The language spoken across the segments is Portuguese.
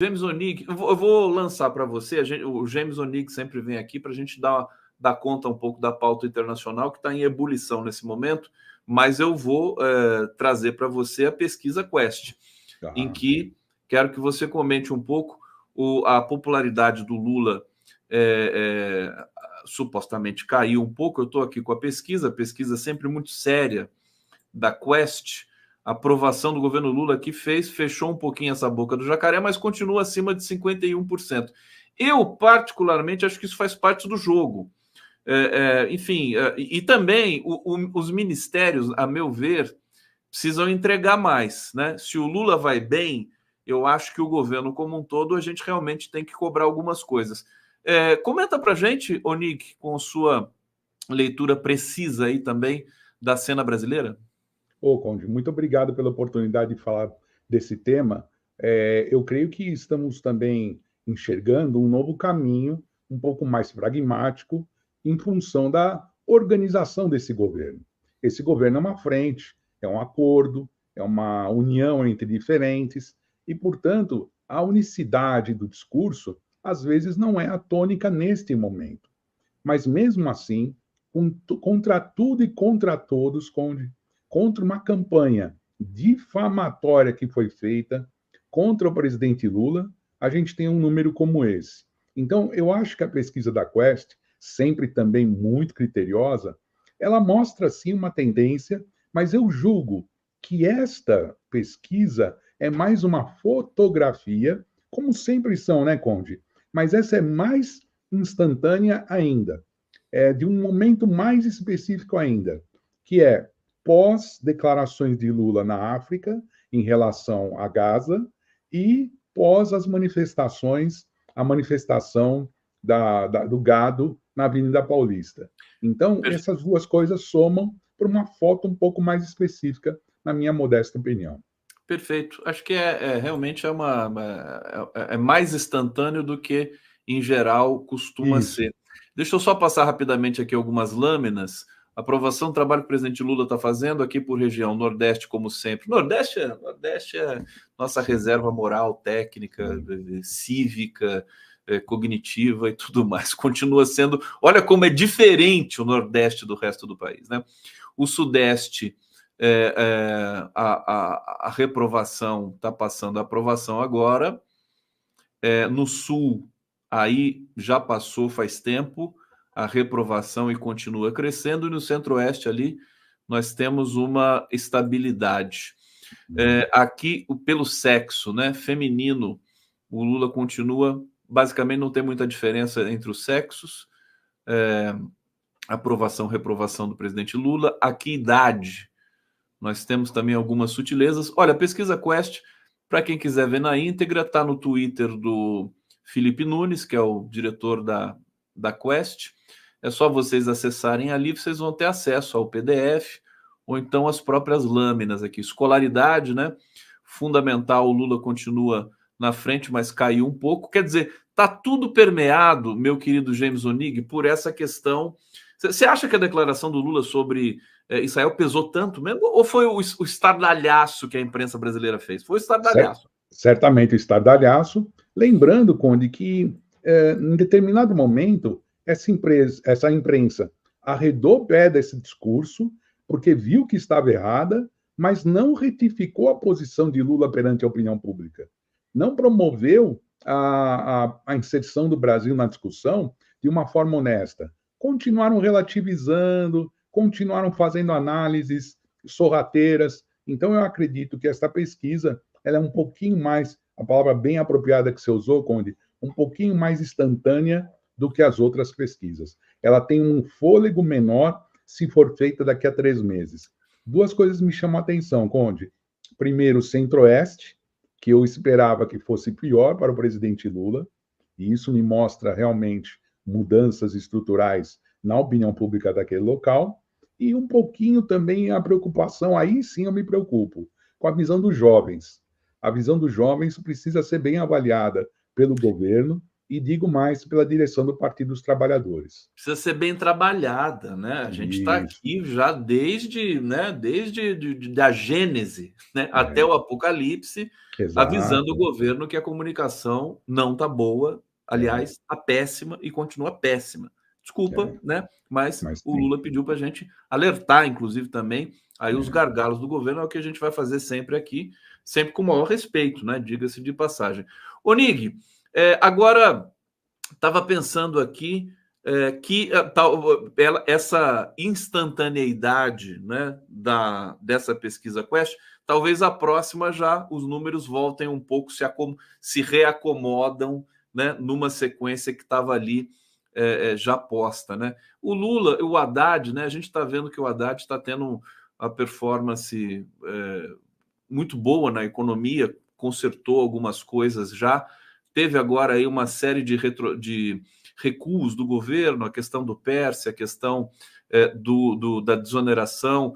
James Onig, eu vou lançar para você. O James Onig sempre vem aqui para a gente dar conta um pouco da pauta internacional que está em ebulição nesse momento, mas eu vou trazer para você a pesquisa Quest, em que quero que você comente um pouco a popularidade do Lula. Supostamente caiu um pouco. Eu estou aqui com a pesquisa sempre muito séria da Quest. A aprovação do governo Lula aqui fechou um pouquinho essa boca do jacaré, mas continua acima de 51%. Eu, particularmente, acho que isso faz parte do jogo. Enfim, e também os ministérios, a meu ver, precisam entregar mais, né? Se o Lula vai bem, eu acho que o governo como um todo, a gente realmente tem que cobrar algumas coisas. Comenta pra gente, Onig, com sua leitura precisa aí também da cena brasileira. Ô, Conde, muito obrigado pela oportunidade de falar desse tema. Eu creio que estamos também enxergando um novo caminho, um pouco mais pragmático, em função da organização desse governo. Esse governo é uma frente, é um acordo, é uma união entre diferentes, e, portanto, a unicidade do discurso, às vezes, não é a tônica neste momento. Mas, mesmo assim, contra tudo e contra todos, Conde, contra uma campanha difamatória que foi feita contra o presidente Lula, a gente tem um número como esse. Então, eu acho que a pesquisa da Quest, sempre também muito criteriosa, ela mostra sim uma tendência, mas eu julgo que esta pesquisa é mais uma fotografia, como sempre são, né, Conde? Mas essa é mais instantânea ainda, de um momento mais específico ainda, que é pós-declarações de Lula na África em relação a Gaza e pós as manifestações, a manifestação do gado na Avenida Paulista. Então, essas duas coisas somam para uma foto um pouco mais específica, na minha modesta opinião. Perfeito. Acho que realmente é mais instantâneo do que, em geral, costuma Isso. ser. Deixa eu só passar rapidamente aqui algumas lâminas. Aprovação do trabalho que o presidente Lula está fazendo aqui por região, Nordeste, como sempre. Nordeste é nossa reserva moral, técnica, cívica, cognitiva e tudo mais. Continua sendo. Olha como é diferente o Nordeste do resto do país, né? O Sudeste, a reprovação está passando a aprovação agora. No Sul, aí já passou faz tempo a reprovação e continua crescendo, e no Centro-Oeste ali nós temos uma estabilidade. Aqui, pelo sexo, né, feminino, o Lula continua, basicamente não tem muita diferença entre os sexos, aprovação, reprovação do presidente Lula. Aqui, idade, nós temos também algumas sutilezas. Olha, a pesquisa Quest, para quem quiser ver na íntegra, está no Twitter do Felipe Nunes, que é o diretor da Quest. É só vocês acessarem ali, vocês vão ter acesso ao PDF, ou então as próprias lâminas aqui. Escolaridade, né? Fundamental, o Lula continua na frente, mas caiu um pouco. Quer dizer, está tudo permeado, meu querido James Onig, por essa questão. Você acha que a declaração do Lula sobre Israel pesou tanto mesmo? Ou foi o estardalhaço que a imprensa brasileira fez? Foi o estardalhaço. Certamente o estardalhaço. Lembrando, Conde, que em determinado momento essa imprensa arredou o pé desse discurso porque viu que estava errada, mas não retificou a posição de Lula perante a opinião pública. Não promoveu a inserção do Brasil na discussão de uma forma honesta. Continuaram relativizando, continuaram fazendo análises sorrateiras. Então, eu acredito que esta pesquisa ela é um pouquinho mais, a palavra bem apropriada que você usou, Conde, um pouquinho mais instantânea do que as outras pesquisas. Ela tem um fôlego menor se for feita daqui a 3 meses. Duas coisas me chamam a atenção, Conde. Primeiro, o Centro-Oeste, que eu esperava que fosse pior para o presidente Lula, e isso me mostra realmente mudanças estruturais na opinião pública daquele local, e um pouquinho também a preocupação, aí sim eu me preocupo, com a visão dos jovens. A visão dos jovens precisa ser bem avaliada pelo governo, e digo mais, pela direção do Partido dos Trabalhadores. Precisa ser bem trabalhada, né? A gente está aqui já desde, né, da Gênese, né, até o Apocalipse, avisando o governo que a comunicação não está boa, aliás, está péssima e continua péssima. Desculpa, né? Mas o Lula pediu para a gente alertar, inclusive, também aí os gargalos do governo, é o que a gente vai fazer sempre aqui, sempre com o maior respeito, né? Diga-se de passagem. Ô, Nig, agora estava pensando aqui que essa instantaneidade, né, dessa pesquisa Quest, talvez a próxima já os números voltem um pouco, se reacomodam, né, numa sequência que estava ali já posta, né? O Lula, o Haddad, né? A gente está vendo que o Haddad está tendo uma performance muito boa na economia, consertou algumas coisas já, teve agora aí uma série de recuos do governo, a questão do PERSE, a questão da desoneração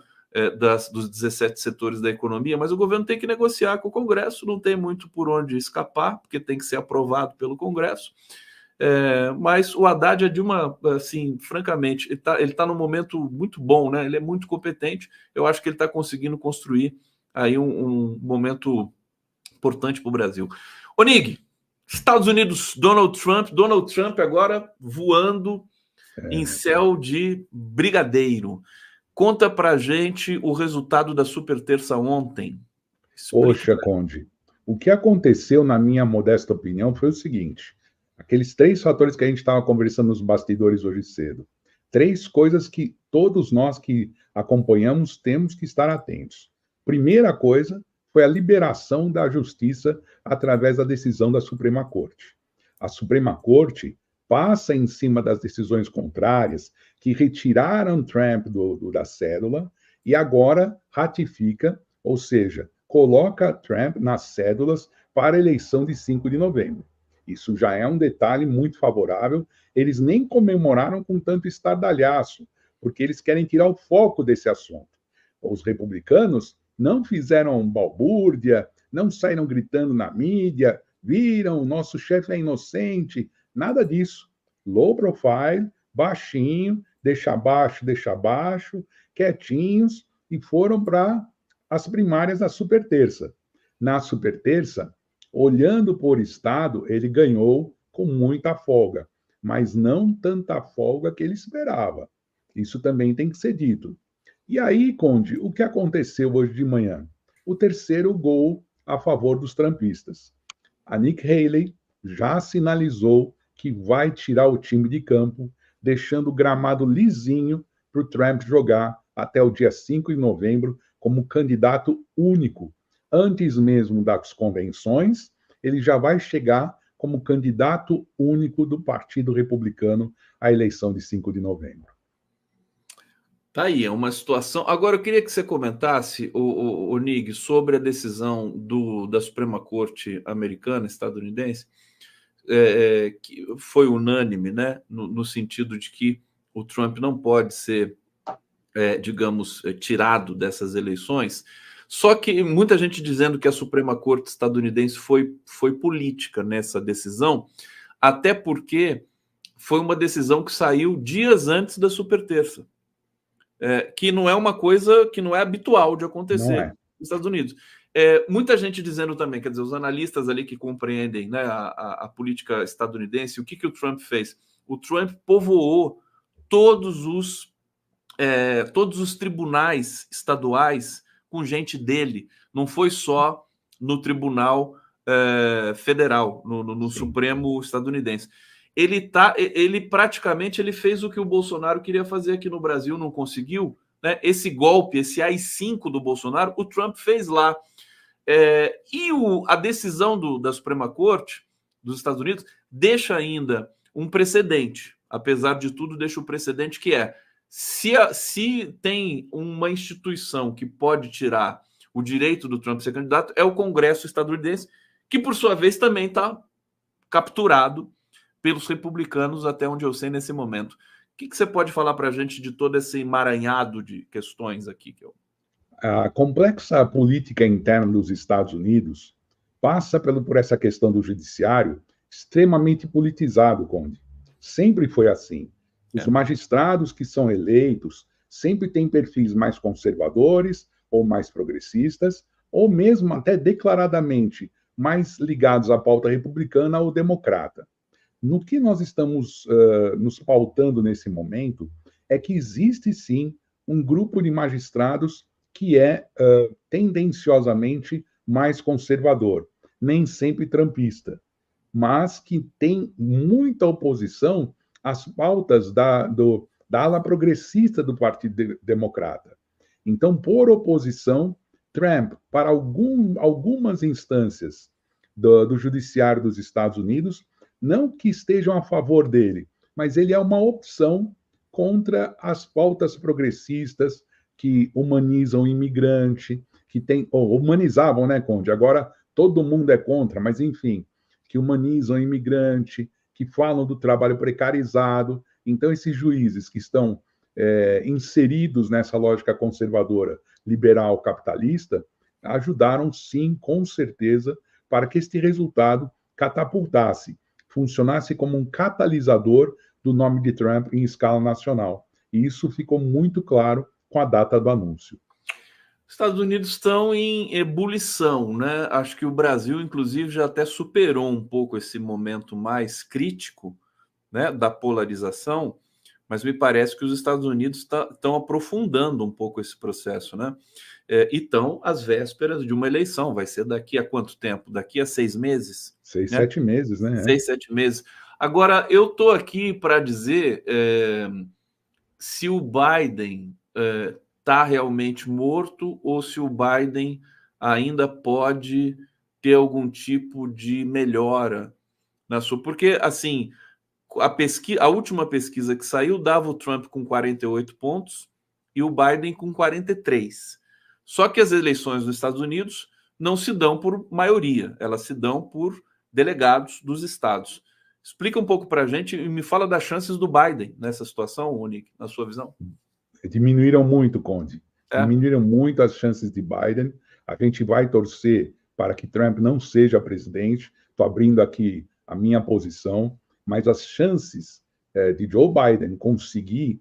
dos 17 setores da economia, mas o governo tem que negociar com o Congresso, não tem muito por onde escapar, porque tem que ser aprovado pelo Congresso. Mas o Haddad é de uma, assim, francamente, ele tá num momento muito bom, né? Ele é muito competente. Eu acho que ele está conseguindo construir aí um momento importante para o Brasil. Ô, Nig, Estados Unidos, Donald Trump agora voando em céu de brigadeiro. Conta pra gente o resultado da super terça ontem. Poxa, Conde, o que aconteceu, na minha modesta opinião, foi o seguinte: aqueles 3 fatores que a gente estava conversando nos bastidores hoje cedo. 3 coisas que todos nós que acompanhamos temos que estar atentos. Primeira coisa foi a liberação da justiça através da decisão da Suprema Corte. A Suprema Corte passa em cima das decisões contrárias que retiraram Trump da cédula e agora ratifica, ou seja, coloca Trump nas cédulas para a eleição de 5 de novembro. Isso já é um detalhe muito favorável. Eles nem comemoraram com tanto estardalhaço, porque eles querem tirar o foco desse assunto. Os republicanos não fizeram balbúrdia, não saíram gritando na mídia, viram, o nosso chefe é inocente, nada disso. Low profile, baixinho, deixa baixo, quietinhos, e foram para as primárias da super terça. Na super terça, olhando por estado, ele ganhou com muita folga, mas não tanta folga que ele esperava. Isso também tem que ser dito. E aí, Conde, o que aconteceu hoje de manhã? O terceiro gol a favor dos trumpistas. A Nikki Haley já sinalizou que vai tirar o time de campo, deixando o gramado lisinho para o Trump jogar até o dia 5 de novembro como candidato único. Antes mesmo das convenções, ele já vai chegar como candidato único do Partido Republicano à eleição de 5 de novembro. Tá aí, é uma situação. Agora, eu queria que você comentasse, o Nig, sobre a decisão da Suprema Corte americana, estadunidense, que foi unânime, né, no sentido de que o Trump não pode ser, digamos, tirado dessas eleições. Só que muita gente dizendo que a Suprema Corte estadunidense foi política nessa decisão, até porque foi uma decisão que saiu dias antes da super terça. Que não é uma coisa que não é habitual de acontecer nos Estados Unidos. Muita gente dizendo também, quer dizer, os analistas ali que compreendem, né, a política estadunidense, o que o Trump fez? O Trump povoou todos os tribunais estaduais com gente dele. Não foi só no tribunal federal, no Supremo estadunidense. Ele praticamente fez o que o Bolsonaro queria fazer aqui no Brasil, não conseguiu, né? Esse golpe, esse AI-5 do Bolsonaro, o Trump fez lá. A decisão da Suprema Corte dos Estados Unidos deixa ainda um precedente, apesar de tudo, deixa o precedente que se tem uma instituição que pode tirar o direito do Trump ser candidato, é o Congresso estadunidense, que por sua vez também está capturado pelos republicanos, até onde eu sei nesse momento. O que você pode falar para a gente de todo esse emaranhado de questões aqui? A complexa política interna dos Estados Unidos passa por essa questão do judiciário, extremamente politizado, Conde. Sempre foi assim. Os magistrados que são eleitos sempre têm perfis mais conservadores ou mais progressistas, ou mesmo até declaradamente mais ligados à pauta republicana ou democrata. No que nós estamos nos pautando nesse momento é que existe sim um grupo de magistrados que é tendenciosamente mais conservador, nem sempre trumpista, mas que tem muita oposição às pautas da ala progressista do Partido Democrata. Então, por oposição, Trump, para algumas instâncias do Judiciário dos Estados Unidos, não que estejam a favor dele, mas ele é uma opção contra as pautas progressistas que humanizam o imigrante, que tem, humanizavam, né, Conde? Agora todo mundo é contra, mas enfim, que humanizam o imigrante, que falam do trabalho precarizado. Então, esses juízes que estão inseridos nessa lógica conservadora, liberal, capitalista, ajudaram, sim, com certeza, para que este resultado catapultasse, funcionasse como um catalisador do nome de Trump em escala nacional. E isso ficou muito claro com a data do anúncio. Os Estados Unidos estão em ebulição, né? Acho que o Brasil, inclusive, já até superou um pouco esse momento mais crítico, né, da polarização, mas me parece que os Estados Unidos estão aprofundando um pouco esse processo, né? E estão às vésperas de uma eleição. Vai ser daqui a quanto tempo? Daqui a 6 meses? 6, 7 meses, né? 6, 7 meses. Agora, eu estou aqui para dizer se o Biden está realmente morto ou se o Biden ainda pode ter algum tipo de melhora na sua... Porque, assim, a última pesquisa que saiu dava o Trump com 48 pontos e o Biden com 43. Só que as eleições nos Estados Unidos não se dão por maioria, elas se dão por delegados dos estados. Explica um pouco para a gente e me fala das chances do Biden nessa situação, Monique, na sua visão. Diminuíram muito, Conde. Diminuíram muito as chances de Biden. A gente vai torcer para que Trump não seja presidente. Estou abrindo aqui a minha posição, mas as chances de Joe Biden conseguir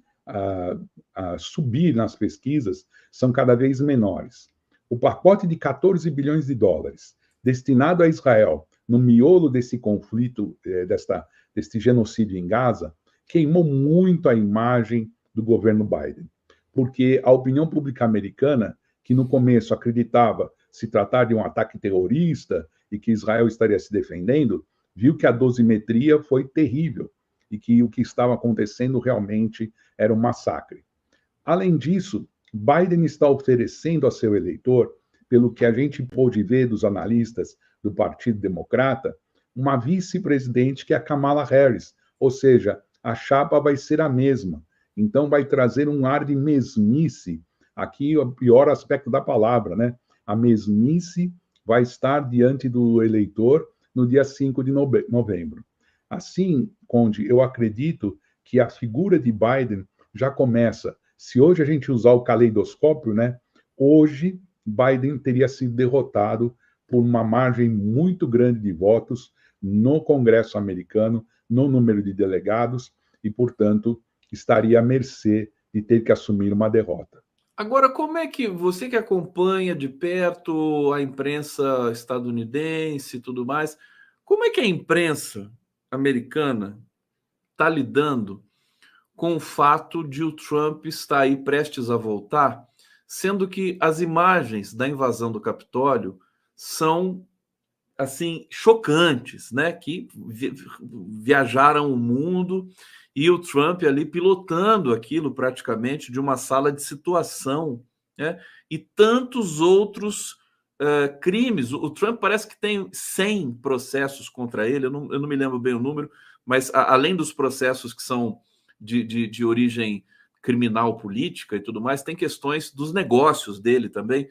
subir nas pesquisas são cada vez menores. O pacote de 14 bilhões de dólares destinado a Israel no miolo desse conflito, deste genocídio em Gaza, queimou muito a imagem do governo Biden, porque a opinião pública americana, que no começo acreditava se tratar de um ataque terrorista e que Israel estaria se defendendo, viu que a dosimetria foi terrível e que o que estava acontecendo realmente era um massacre. Além disso, Biden está oferecendo a seu eleitor, pelo que a gente pôde ver dos analistas do Partido Democrata, uma vice-presidente que é a Kamala Harris, ou seja, a chapa vai ser a mesma. Então vai trazer um ar de mesmice, aqui o pior aspecto da palavra, né? A mesmice vai estar diante do eleitor no dia 5 de novembro. Assim, Conde, eu acredito que a figura de Biden já começa. Se hoje a gente usar o caleidoscópio, né? Hoje Biden teria sido derrotado por uma margem muito grande de votos no Congresso americano, no número de delegados, e, portanto, estaria à mercê de ter que assumir uma derrota. Agora, como é que você que acompanha de perto a imprensa estadunidense e tudo mais, como é que a imprensa americana está lidando com o fato de o Trump estar aí prestes a voltar, sendo que as imagens da invasão do Capitólio são assim chocantes, né? Que viajaram o mundo e o Trump ali pilotando aquilo praticamente de uma sala de situação, né? E tantos outros crimes. O Trump parece que tem 100 processos contra ele, eu não me lembro bem o número, mas além dos processos que são de origem criminal, política e tudo mais, tem questões dos negócios dele também.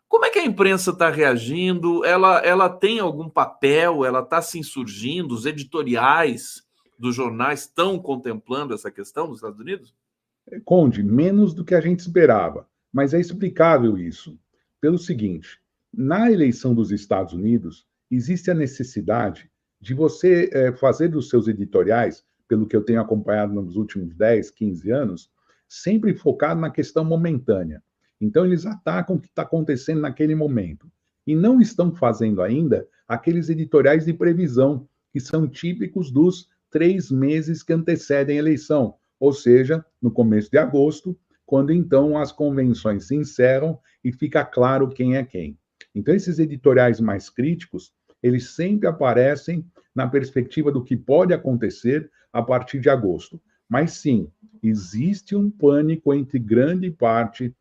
Como é que a imprensa está reagindo? Ela tem algum papel? Ela está se insurgindo? Os editoriais dos jornais estão contemplando essa questão nos Estados Unidos? Conde, menos do que a gente esperava, mas é explicável isso. Pelo seguinte, na eleição dos Estados Unidos, existe a necessidade de você fazer dos seus editoriais, pelo que eu tenho acompanhado nos últimos 10, 15 anos, sempre focado na questão momentânea. Então, eles atacam o que está acontecendo naquele momento. E não estão fazendo ainda aqueles editoriais de previsão, que são típicos dos 3 meses que antecedem a eleição, ou seja, no começo de agosto, quando então as convenções se encerram e fica claro quem é quem. Então, esses editoriais mais críticos, eles sempre aparecem na perspectiva do que pode acontecer a partir de agosto. Mas sim, existe um pânico entre grande parte,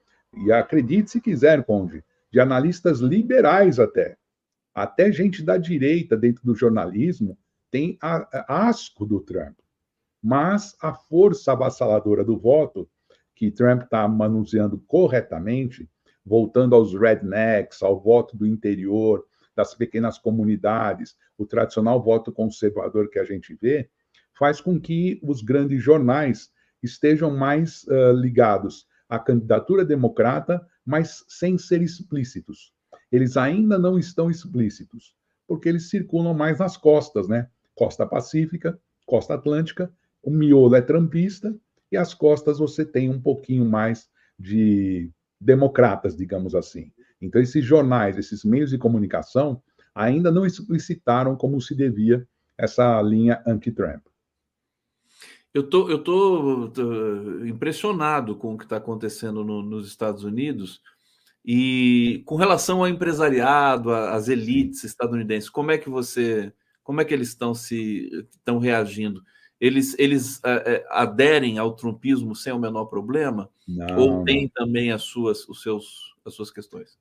e acredite se quiser, Conde, de analistas liberais até gente da direita dentro do jornalismo tem asco do Trump. Mas a força avassaladora do voto, que Trump está manuseando corretamente, voltando aos rednecks, ao voto do interior, das pequenas comunidades, o tradicional voto conservador que a gente vê, faz com que os grandes jornais estejam mais ligados à candidatura democrata, mas sem ser explícitos. Eles ainda não estão explícitos, porque eles circulam mais nas costas, né? Costa Pacífica, Costa Atlântica, o miolo é trumpista, e as costas você tem um pouquinho mais de democratas, digamos assim. Então, esses jornais, esses meios de comunicação, ainda não explicitaram como se devia essa linha anti-Trump. Tô impressionado com o que está acontecendo nos Estados Unidos e com relação ao empresariado, às elites estadunidenses. Como é que eles estão reagindo? Eles aderem ao trumpismo sem o menor problema? Ou Não, tem não. também as suas questões?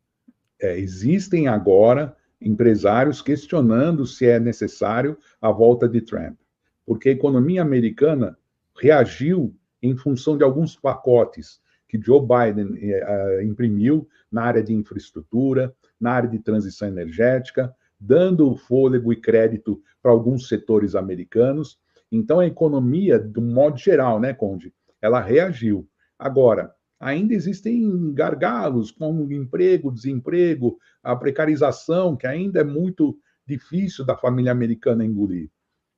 Existem agora empresários questionando se é necessário a volta de Trump, porque a economia americana reagiu em função de alguns pacotes que Joe Biden imprimiu na área de infraestrutura, na área de transição energética, dando fôlego e crédito para alguns setores americanos. Então, a economia, do modo geral, né, Conde, ela reagiu. Agora, ainda existem gargalos com emprego, desemprego, a precarização, que ainda é muito difícil da família americana engolir.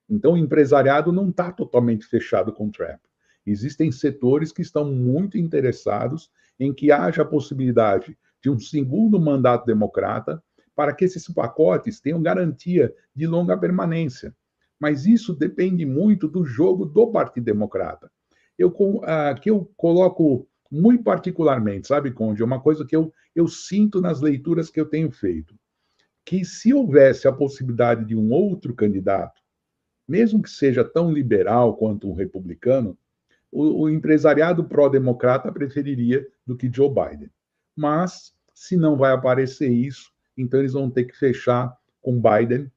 Então, o empresariado não está totalmente fechado com o Trump. Existem setores que estão muito interessados em que haja a possibilidade de um segundo mandato democrata para que esses pacotes tenham garantia de longa permanência. Mas isso depende muito do jogo do Partido Democrata. Que eu coloco muito particularmente, sabe, Conde, é uma coisa que eu sinto nas leituras que eu tenho feito, que se houvesse a possibilidade de um outro candidato, mesmo que seja tão liberal quanto um republicano, o empresariado pró-democrata preferiria do que Joe Biden. Mas, se não vai aparecer isso, então eles vão ter que fechar com Biden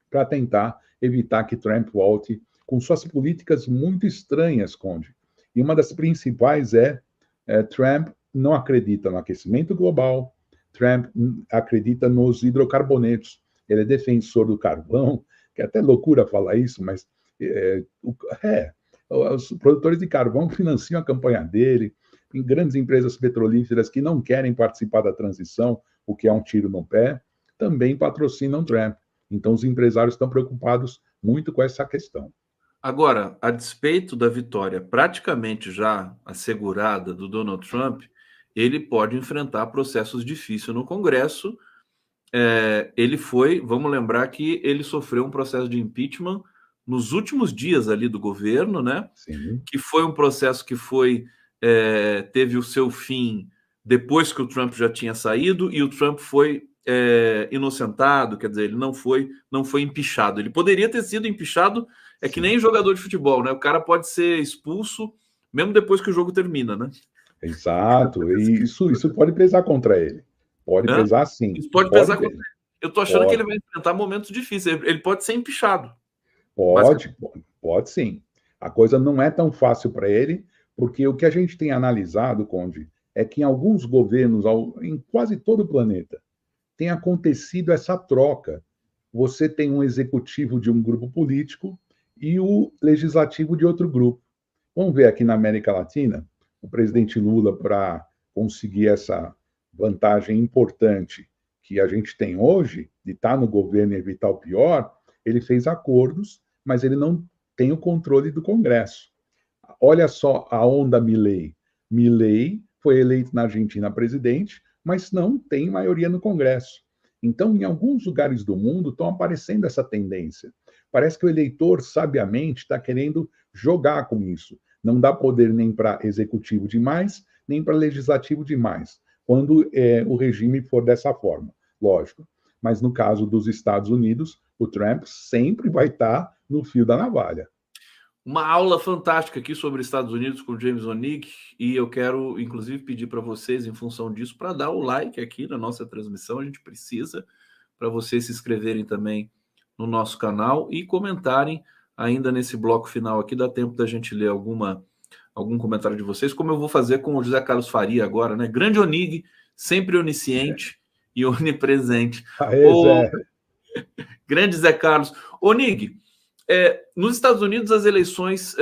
para tentar evitar que Trump volte com suas políticas muito estranhas, Conde. E uma das principais Trump não acredita no aquecimento global, Trump acredita nos hidrocarbonetos. Ele é defensor do carvão, que é até loucura falar isso, mas os produtores de carvão financiam a campanha dele, tem grandes empresas petrolíferas que não querem participar da transição, o que é um tiro no pé, também patrocinam Trump. Então, os empresários estão preocupados muito com essa questão. Agora, a despeito da vitória praticamente já assegurada do Donald Trump, ele pode enfrentar processos difíceis no Congresso. Vamos lembrar que ele sofreu um processo de impeachment nos últimos dias ali do governo, né? Sim. Que foi um processo que teve o seu fim depois que o Trump já tinha saído e o Trump foi inocentado, quer dizer, ele não foi empichado. Ele poderia ter sido empichado, que nem jogador de futebol, né? O cara pode ser expulso mesmo depois que o jogo termina, né? Exato, e isso pode pesar contra ele. Pode pesar sim. Isso pode pesar contra ele. Eu tô achando que ele vai enfrentar momentos difíceis. Ele pode ser empichado. Pode sim. A coisa não é tão fácil para ele, porque o que a gente tem analisado, Conde, é que em alguns governos, em quase todo o planeta, tem acontecido essa troca. Você tem um executivo de um grupo político e o legislativo de outro grupo. Vamos ver aqui na América Latina, o presidente Lula, para conseguir essa vantagem importante que a gente tem hoje, de estar no governo e evitar o pior, Ele fez acordos, mas ele não tem o controle do Congresso. Olha só a onda Milei. Milei foi eleito na Argentina presidente, mas não tem maioria no Congresso. Então, em alguns lugares do mundo, estão aparecendo essa tendência. Parece que o eleitor, sabiamente, está querendo jogar com isso. Não dá poder nem para executivo demais, nem para legislativo demais, quando o regime for dessa forma, lógico. Mas no caso dos Estados Unidos, o Trump sempre vai estar no fio da navalha. Uma aula fantástica aqui sobre Estados Unidos com James Onig, e eu quero, inclusive, pedir para vocês, em função disso, para dar o like aqui na nossa transmissão. A gente precisa, para vocês se inscreverem também no nosso canal e comentarem ainda nesse bloco final aqui. Dá tempo da gente ler algum comentário de vocês, como eu vou fazer com o José Carlos Faria agora, né? Grande Onig, sempre onisciente e onipresente. Aê, Zé. Grande Zé Carlos. Onig, nos Estados Unidos as eleições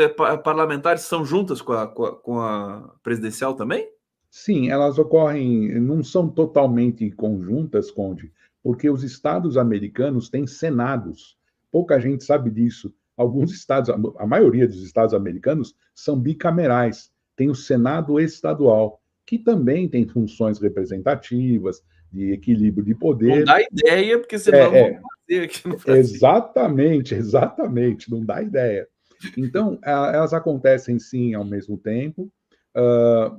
parlamentares são juntas com a presidencial também? Sim, elas ocorrem, não são totalmente conjuntas, Conde, porque os estados americanos têm senados. Pouca gente sabe disso. Alguns estados, a maioria dos estados americanos, são bicamerais. Tem o Senado estadual, que também tem funções representativas, de equilíbrio de poder. Não dá ideia, porque senão vão fazer aqui no Brasil. Exatamente, não dá ideia. Então, elas acontecem sim ao mesmo tempo,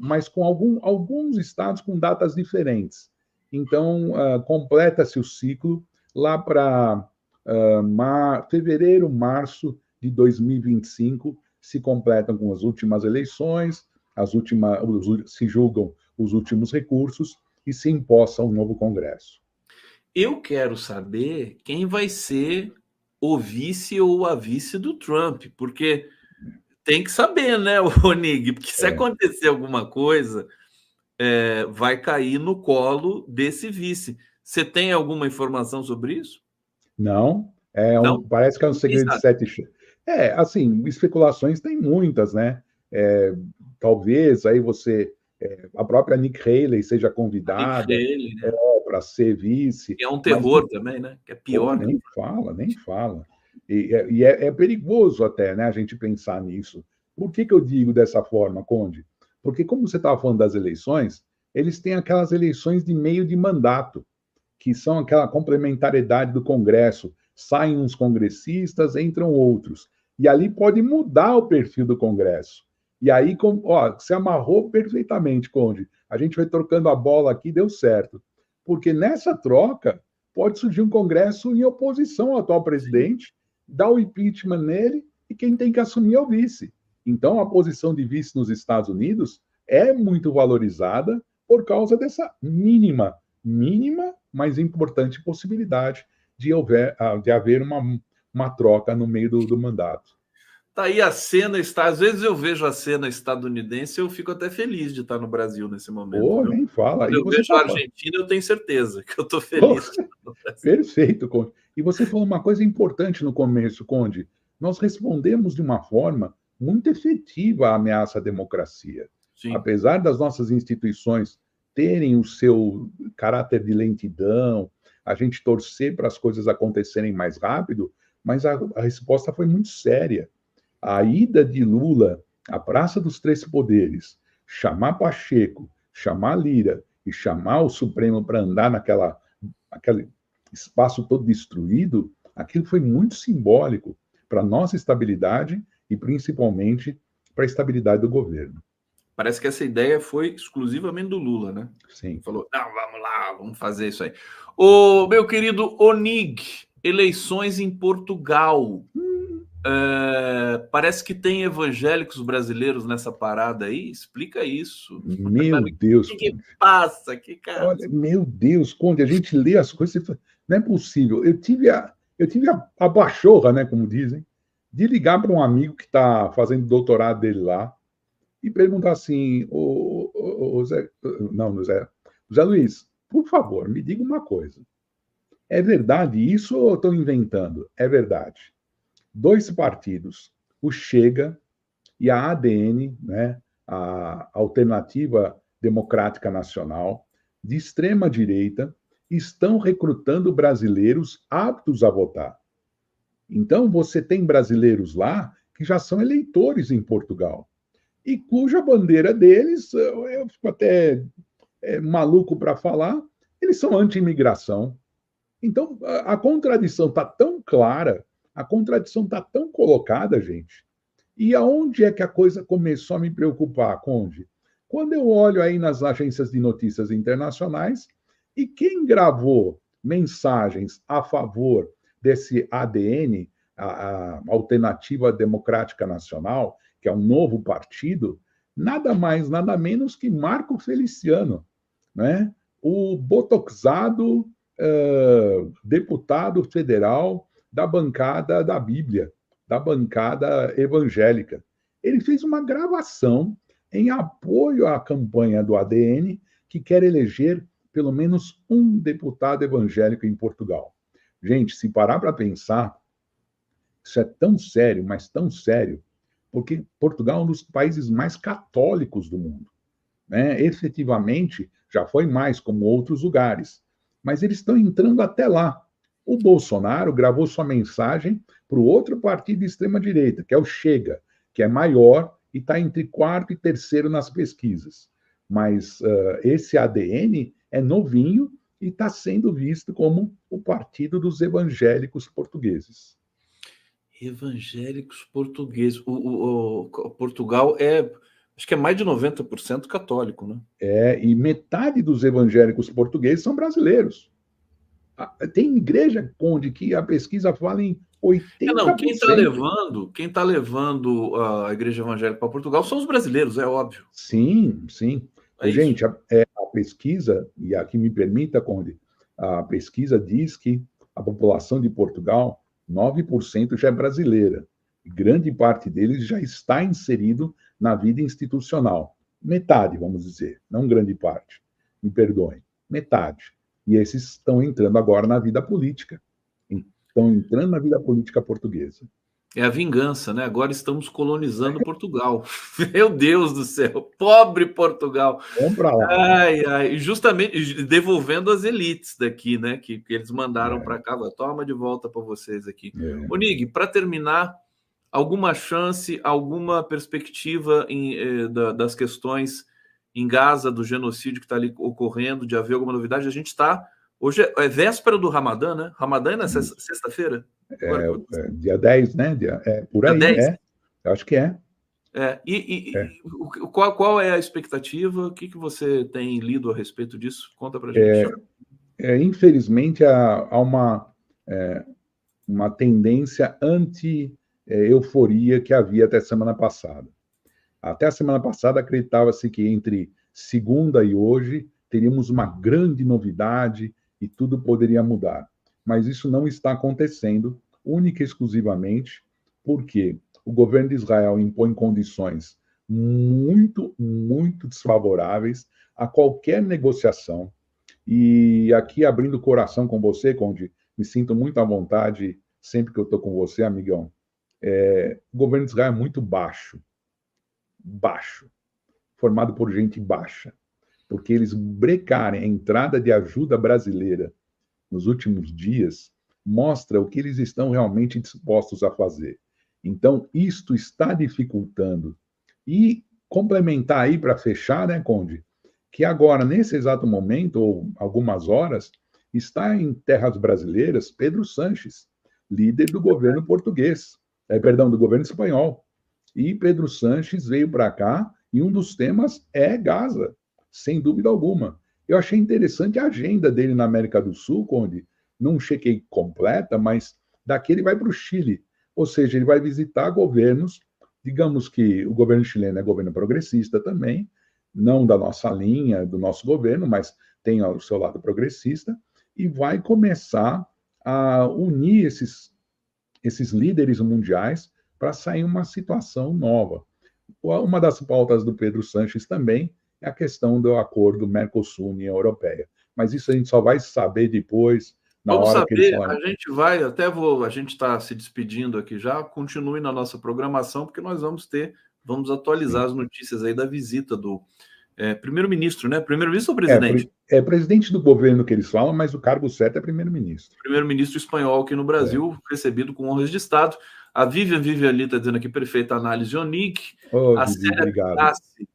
mas com alguns estados com datas diferentes. Então, completa-se o ciclo lá para fevereiro, março de 2025, se completam com as últimas eleições, se julgam os últimos recursos e se empossa um novo Congresso. Eu quero saber quem vai ser o vice ou a vice do Trump, porque tem que saber, né, Onig? Porque se acontecer alguma coisa, vai cair no colo desse vice. Você tem alguma informação sobre isso? Não, parece que é um segredo de sete chaves. Assim, especulações tem muitas, né? Talvez aí a própria Nikki Haley seja convidada para ser vice. É um terror também, né? Que é pior. Nem fala. E é perigoso até, né, a gente pensar nisso. Por que eu digo dessa forma, Conde? Porque, como você estava falando das eleições, eles têm aquelas eleições de meio de mandato, que são aquela complementariedade do Congresso. Saem uns congressistas, entram outros. E ali pode mudar o perfil do Congresso. E aí, se amarrou perfeitamente, Conde. A gente foi trocando a bola aqui, deu certo. Porque nessa troca pode surgir um Congresso em oposição ao atual presidente, dar o impeachment nele e quem tem que assumir é o vice. Então, a posição de vice nos Estados Unidos é muito valorizada por causa dessa mínima, mas importante possibilidade de haver uma troca no meio do mandato. Tá aí a cena, às vezes eu vejo a cena estadunidense, eu fico até feliz de estar no Brasil nesse momento. Nem fala. Quando eu vejo a Argentina, eu tenho certeza que eu estou feliz. Perfeito, Conde. E você falou uma coisa importante no começo, Conde. Nós respondemos de uma forma muito efetiva à ameaça à democracia. Sim. Apesar das nossas instituições terem o seu caráter de lentidão, a gente torcer para as coisas acontecerem mais rápido, mas a resposta foi muito séria. A ida de Lula à Praça dos Três Poderes, chamar Pacheco, chamar Lira e chamar o Supremo para andar naquele espaço todo destruído, aquilo foi muito simbólico para a nossa estabilidade e principalmente para a estabilidade do governo. Parece que essa ideia foi exclusivamente do Lula, né? Sim. Falou, não, vamos lá, vamos fazer isso aí. Ô, meu querido Onig, eleições em Portugal. Parece que tem evangélicos brasileiros nessa parada aí. Explica isso. Meu Deus. O que passa? Que cara? Olha, meu Deus, Conde, a gente lê as coisas e fala, não é possível. Eu tive a pachorra, né, como dizem, de ligar para um amigo que está fazendo doutorado dele lá e perguntar assim, José Luiz, por favor, me diga uma coisa. É verdade isso ou estou inventando? É verdade. 2 partidos, o Chega e a ADN, né, a Alternativa Democrática Nacional, de extrema-direita, estão recrutando brasileiros aptos a votar. Então, você tem brasileiros lá que já são eleitores em Portugal, e cuja bandeira deles, eu fico até maluco para falar, eles são anti-imigração. Então, a contradição está tão clara, a contradição está tão colocada, gente. E aonde é que a coisa começou a me preocupar, Conde? Quando eu olho aí nas agências de notícias internacionais, e quem gravou mensagens a favor desse ADN, a Alternativa Democrática Nacional, que é um novo partido, nada mais, nada menos que Marco Feliciano, né? O botoxado deputado federal da bancada da Bíblia, da bancada evangélica. Ele fez uma gravação em apoio à campanha do ADN, que quer eleger pelo menos um deputado evangélico em Portugal. Gente, se parar para pensar, isso é tão sério, mas tão sério, porque Portugal é um dos países mais católicos do mundo, né? Efetivamente, já foi mais como outros lugares, mas eles estão entrando até lá. O Bolsonaro gravou sua mensagem para o outro partido de extrema-direita, que é o Chega, que é maior e está entre quarto e terceiro nas pesquisas. Mas esse ADN é novinho e está sendo visto como o partido dos evangélicos portugueses. Evangélicos portugueses. O Portugal acho que é mais de 90% católico, né? E metade dos evangélicos portugueses são brasileiros. Tem igreja, Conde, que a pesquisa fala em 80%. Não, quem está levando a igreja evangélica para Portugal são os brasileiros, é óbvio. Sim, sim. Gente, a pesquisa, e aqui me permita, Conde, a pesquisa diz que a população de Portugal, 9% já é brasileira. Grande parte deles já está inserido na vida institucional. Metade, vamos dizer, não grande parte. Me perdoem. Metade. E esses estão entrando agora na vida política. Estão entrando na vida política portuguesa. É a vingança, né? Agora estamos colonizando Portugal. Meu Deus do céu, pobre Portugal. Vamos para lá. Ai, justamente devolvendo as elites daqui, né? Que eles mandaram para cá. Toma de volta para vocês aqui. Ô, Nig, para terminar, alguma chance, alguma perspectiva das questões em Gaza, do genocídio que está ali ocorrendo, de haver alguma novidade? A gente está... Hoje é véspera do Ramadã, né? Ramadã é na sexta-feira? Dia 10, né? Por aí, dia 10? Eu acho que é. Qual é a expectativa? O que você tem lido a respeito disso? Conta para a gente. Infelizmente, há uma tendência anti-euforia que havia até semana passada. Até a semana passada, acreditava-se que entre segunda e hoje teríamos uma grande novidade e tudo poderia mudar. Mas isso não está acontecendo, única e exclusivamente porque o governo de Israel impõe condições muito, muito desfavoráveis a qualquer negociação. E aqui, abrindo o coração com você, Conde, me sinto muito à vontade sempre que eu estou com você, amigão. O governo de Israel é muito baixo, formado por gente baixa, porque eles brecarem a entrada de ajuda brasileira nos últimos dias mostra o que eles estão realmente dispostos a fazer. Então, isto está dificultando. E complementar aí para fechar, né, Conde, que agora, nesse exato momento, ou algumas horas, está em terras brasileiras Pedro Sanches, líder do governo português, do governo espanhol. E Pedro Sanches veio para cá e um dos temas é Gaza, sem dúvida alguma. Eu achei interessante a agenda dele na América do Sul, Conde, não chequei completa, mas daqui ele vai para o Chile, ou seja, ele vai visitar governos, digamos que o governo chileno é governo progressista também, não da nossa linha, do nosso governo, mas tem o seu lado progressista, e vai começar a unir esses líderes mundiais para sair uma situação nova. Uma das pautas do Pedro Sanches também é a questão do acordo Mercosul-União Europeia. Mas isso a gente só vai saber depois, na hora que eles falarem. A gente vai, a gente está se despedindo aqui já, continue na nossa programação, porque nós vamos atualizar as notícias aí da visita do primeiro-ministro, né? Primeiro-ministro ou presidente? É presidente do governo que eles falam, mas o cargo certo é primeiro-ministro. Primeiro-ministro espanhol aqui no Brasil, recebido com honras de Estado. A Vivian ali está dizendo aqui, perfeita análise Onic. A Vivi, Célia obrigado. Tassi,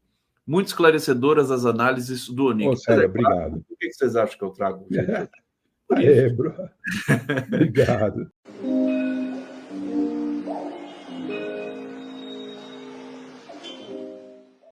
muito esclarecedoras as análises do Onic. Célia, obrigado. O que vocês acham que eu trago? Bro. Obrigado.